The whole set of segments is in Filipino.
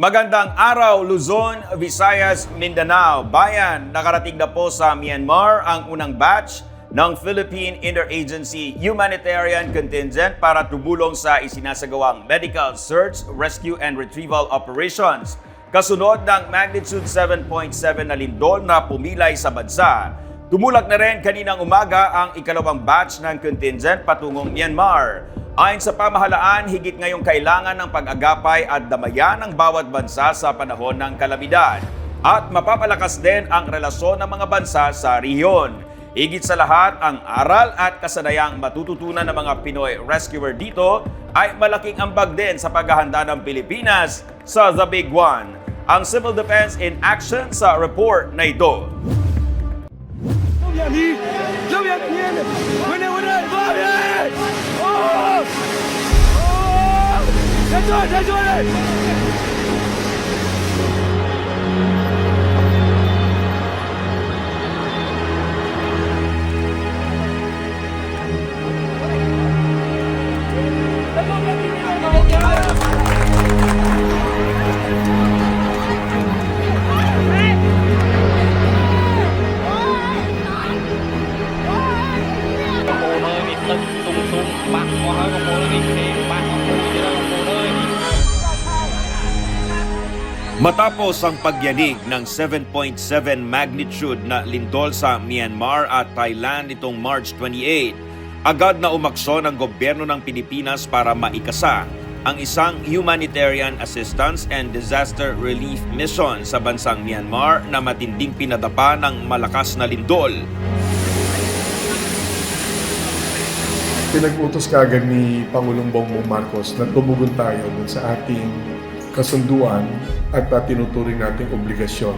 Magandang araw, Luzon, Visayas, Mindanao. Bayan, nakarating na po sa Myanmar ang unang batch ng Philippine Interagency Humanitarian Contingent para tumulong sa isinasagawang medical search, rescue, and retrieval operations. Kasunod ng magnitude 7.7 na lindol na pumilay sa bansa. Tumulak na rin kaninang umaga ang ikalawang batch ng contingent patungong Myanmar. Ayon sa pamahalaan, higit ngayong kailangan ng pag-agapay at damayan ng bawat bansa sa panahon ng kalamidad. At mapapalakas din ang relasyon ng mga bansa sa rehiyon. Higit sa lahat, ang aral at kasanayang matututunan ng mga Pinoy rescuer dito ay malaking ambag din sa paghahanda ng Pilipinas sa The Big One. Ang Civil Defense in Action sa report na ito. 右边偏的，回来，左边，站住！ Matapos ang pagyanig ng 7.7 magnitude na lindol sa Myanmar at Thailand nitong March 28, agad na umaksyon ang gobyerno ng Pilipinas para maikasa ang isang humanitarian assistance and disaster relief mission sa bansang Myanmar na matinding pinadapa ng malakas na lindol. Pinag-utos kaagad ni Pangulong Bongbong Marcos na tumugon tayo dun sa ating kasunduan at tinuturing nating obligasyon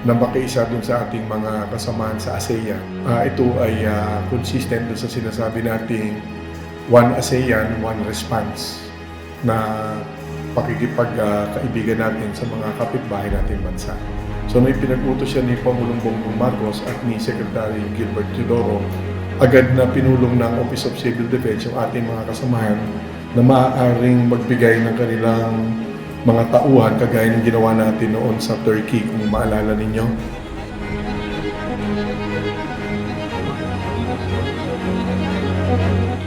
na makiisa dun sa ating mga kasamahan sa ASEAN. Ito ay consistent dun sa sinasabi nating one ASEAN, one response na pakikipagkaibigan natin sa mga kapitbahay nating bansa. So may pinag-utos siya ni Pangulong Bongbong Marcos at ni Secretary Gilbert Teodoro, agad na pinulong ng Office of Civil Defense yung ating mga kasamahan na maaaring magbigay ng kanilang mga tauhan kagaya ng ginawa natin noon sa Turkey, kung maalala ninyo.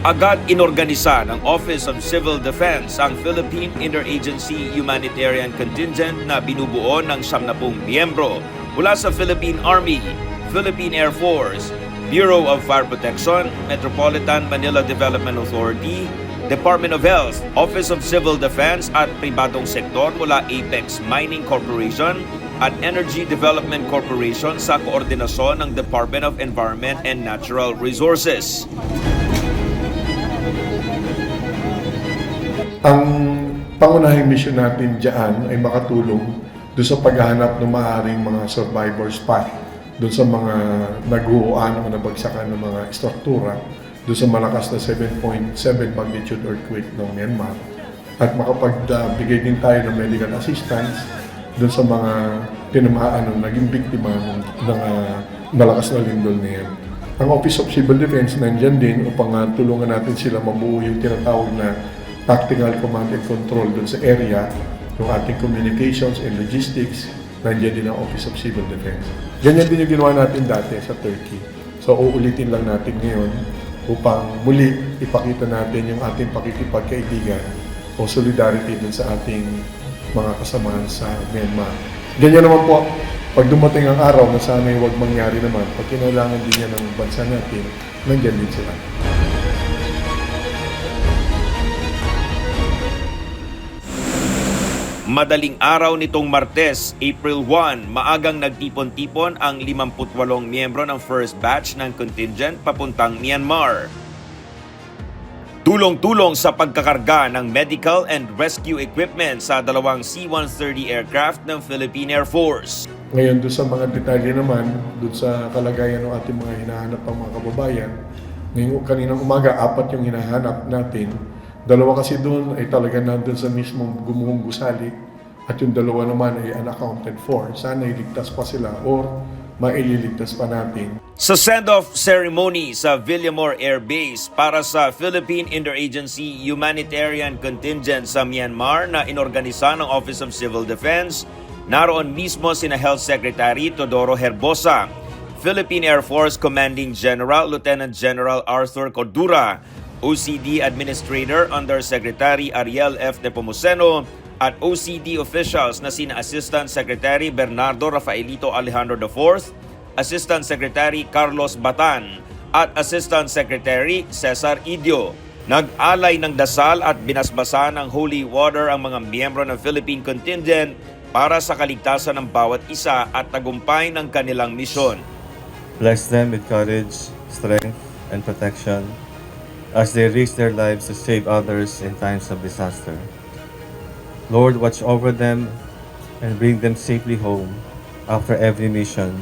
Agad inorganisa ng Office of Civil Defense ang Philippine Interagency Humanitarian Contingent na binubuo ng 70 miyembro mula sa Philippine Army, Philippine Air Force, Bureau of Fire Protection, Metropolitan Manila Development Authority, Department of Health, Office of Civil Defense at pribadong sektor mula Apex Mining Corporation at Energy Development Corporation sa koordinasyon ng Department of Environment and Natural Resources. Ang pangunahing mission natin dyan ay makatulong doon sa paghahanap ng maaaring mga survivor spot doon sa mga naguhuan o nabagsakan ng mga struktura doon sa malakas na 7.7 magnitude earthquake ng Myanmar at makapagbigay din tayo ng medical assistance doon sa mga tinamaan ng naging biktima ng malakas na lindol na yan. Ang Office of Civil Defense nandyan din upang tulungan natin sila mabuo yung tinatawag na tactical command and control doon sa area, yung ating communications and logistics, nandiyan din ang Office of Civil Defense. Ganyan din yung ginawa natin dati sa Turkey. So uulitin lang natin ngayon upang muli ipakita natin yung ating pakikipagkaibigan o solidarity dun sa ating mga kasamahan sa Myanmar. Ganyan naman po, pag dumating ang araw na sana'y huwag mangyari naman, pag kinailangan din yan ng bansa natin, nandiyan din sila. Madaling araw nitong Martes, April 1, maagang nagtipon-tipon ang 58 miyembro ng first batch ng contingent papuntang Myanmar. Tulong-tulong sa pagkakarga ng medical and rescue equipment sa dalawang C-130 aircraft ng Philippine Air Force. Ngayon, doon sa mga detalye naman, doon sa kalagayan ng ating mga hinahanap pang mga kababayan, ngayong kaninang umaga, 4 yung hinahanap natin. Dalawa kasi doon ay talaga nandun sa mismong gumuhong gusali at yung dalawa naman ay unaccounted for. Sana iligtas pa sila or maililigtas pa natin. Sa send-off ceremony sa Villamor Air Base para sa Philippine Interagency Humanitarian Contingent sa Myanmar na inorganisa ng Office of Civil Defense, naroon mismo sina Health Secretary Teodoro Herbosa, Philippine Air Force Commanding General Lieutenant General Arthur Cordura, OCD Administrator Undersecretary Ariel F. Nepomuceno, at OCD officials na sina Assistant Secretary Bernardo Rafaelito Alejandro IV, Assistant Secretary Carlos Batan, at Assistant Secretary Cesar Idio. Nag-alay ng dasal at binasbasa ng holy water ang mga miyembro ng Philippine contingent para sa kaligtasan ng bawat isa at tagumpay ng kanilang misyon. Bless them with courage, strength, and protection as they risk their lives to save others in times of disaster. Lord, watch over them and bring them safely home after every mission.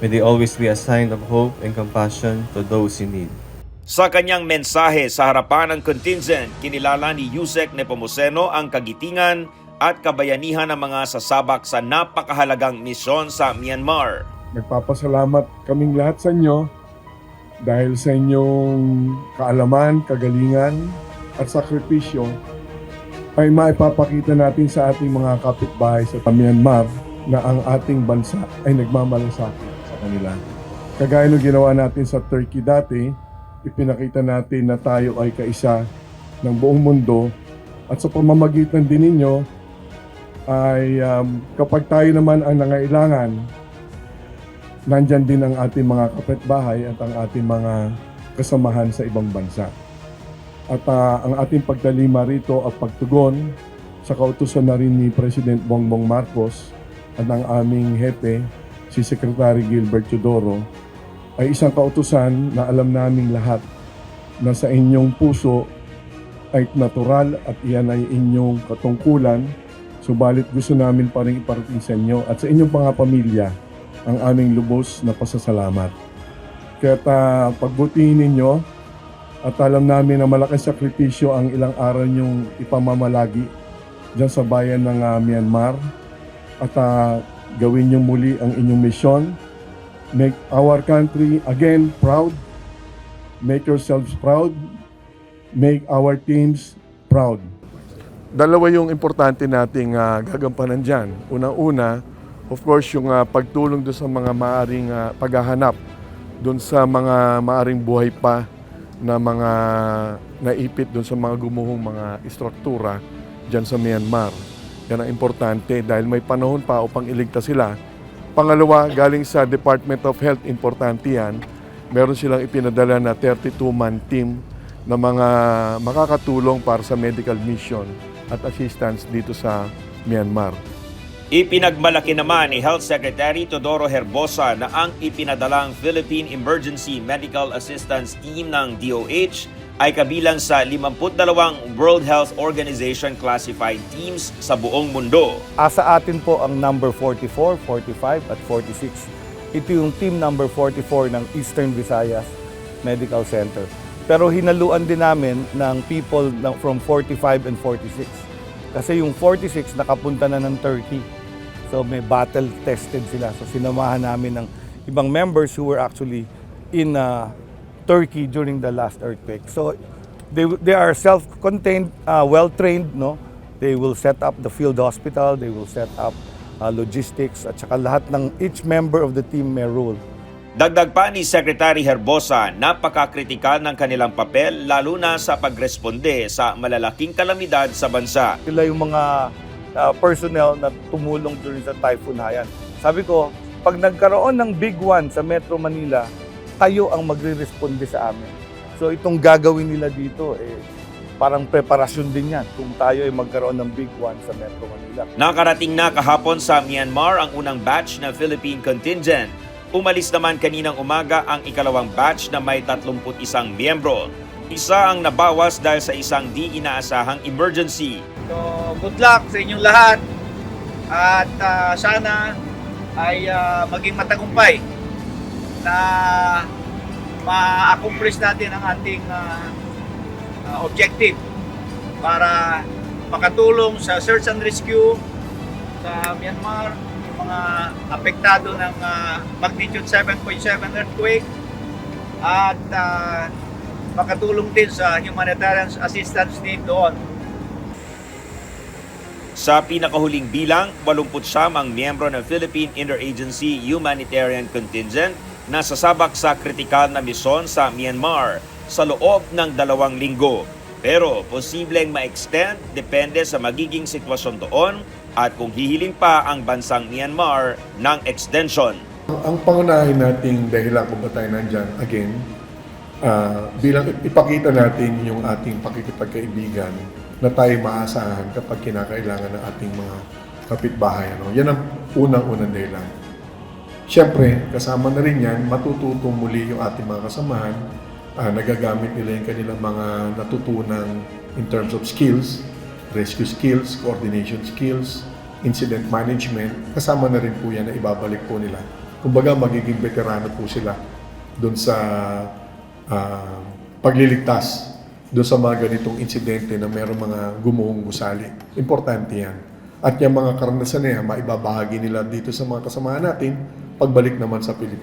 May they always be a sign of hope and compassion to those in need. Sa kanyang mensahe sa harapan ng contingent, kinilala ni Yusek Nepomuceno ang kagitingan at kabayanihan ng mga sasabak sa napakahalagang misyon sa Myanmar. Nagpapasalamat kaming lahat sa inyo dahil sa inyong kaalaman, kagalingan at sakripisyo ay maipapakita natin sa ating mga kapitbahay sa Myanmar na ang ating bansa ay nagmamalasakit sa kanila. Kagaya ng ginawa natin sa Turkey dati, ipinakita natin na tayo ay kaisa ng buong mundo at sa pamamagitan din ninyo ay kapag tayo naman ang nangailangan, nandyan din ang ating mga kapitbahay at ang ating mga kasamahan sa ibang bansa. At ang ating pagtalima rito at pagtugon sa kautusan na rin ni President Bongbong Marcos at ang aming hepe, si Secretary Gilbert Teodoro, ay isang kautusan na alam naming lahat na sa inyong puso ay natural at iyan ay inyong katungkulan, subalit gusto namin pa rin iparating sa inyo at sa inyong mga pamilya ang aming lubos na pasasalamat. Kaya pagbutihin ninyo at alam namin na malaking sakripisyo ang ilang araw niyong ipamamalagi dyan sa bayan ng Myanmar at gawin niyo muli ang inyong misyon. Make our country again proud. Make yourselves proud. Make our teams proud. Dalawa yung importante nating gagampanan dyan. Unang-una, of course, yung pagtulong doon sa mga maaring paghahanap doon sa mga maaring buhay pa na mga naipit doon sa mga gumuhong mga istruktura dyan sa Myanmar. Yan ang importante dahil may panahon pa upang iligtas sila. Pangalawa, galing sa Department of Health, importante yan. Meron silang ipinadala na 32-man team na mga makakatulong para sa medical mission at assistance dito sa Myanmar. Ipinagmalaki naman ni Health Secretary Teodoro Herbosa na ang ipinadalang Philippine Emergency Medical Assistance Team ng DOH ay kabilang sa 52 World Health Organization classified teams sa buong mundo. Asa atin po ang number 44, 45 at 46. Ito yung team number 44 ng Eastern Visayas Medical Center. Pero hinaluan din namin ng people from 45 and 46. Kasi yung 46 nakapunta na ng Turkey. So may battle tested sila. So sinamahan namin ng ibang members who were actually in Turkey during the last earthquake. So they are self-contained, well-trained, no? They will set up the field hospital, they will set up logistics, at saka lahat ng each member of the team may role. Dagdag pa ni Secretary Herbosa, napakakritikal ng kanilang papel lalo na sa pagresponde sa malalaking kalamidad sa bansa. Sila yung mga personnel na tumulong during sa Typhoon Haiyan. Sabi ko, pag nagkaroon ng big one sa Metro Manila, kayo ang magre-responde sa amin. So itong gagawin nila dito, parang preparasyon din yan kung tayo ay magkaroon ng big one sa Metro Manila. Nakarating na kahapon sa Myanmar ang unang batch ng Philippine contingent. Umalis naman kaninang umaga ang ikalawang batch na may 31 miyembro. Isa ang nabawas dahil sa isang di inaasahang emergency. So, good luck sa inyong lahat at sana ay maging matagumpay na ma-accomplish natin ang ating objective para makatulong sa search and rescue sa Myanmar, yung mga apektado ng magnitude 7.7 earthquake at makatulong din sa humanitarian assistance need doon. Sa pinakahuling bilang, 89 ang miyembro ng Philippine Interagency Humanitarian Contingent na sasabak sa kritikal na misyon sa Myanmar sa loob ng 2 linggo. Pero posibleng ma-extend depende sa magiging sitwasyon doon at kung hihiling pa ang bansang Myanmar ng extension. Ang pangunahin nating dahilan kung ba tayo nandyan, again, bilang ipakita natin yung ating pakikipagkaibigan na tayo maasahan kapag kinakailangan ng ating mga kapitbahay. Ano? Yan ang unang-unang dahilan. Siyempre, kasama na rin yan, matututong muli yung ating mga kasamahan. Nagagamit nila yung kanilang mga natutunan in terms of skills, rescue skills, coordination skills, incident management. Kasama na rin po yan na ibabalik po nila. Kumbaga, magiging veterano po sila doon sa pagliligtas doon sa mga ganitong insidente na mayroong mga gumuhong gusali. Importante yan. At yung mga karanasan na yan, maibabahagi nila dito sa mga kasamahan natin pagbalik naman sa Pilipinas.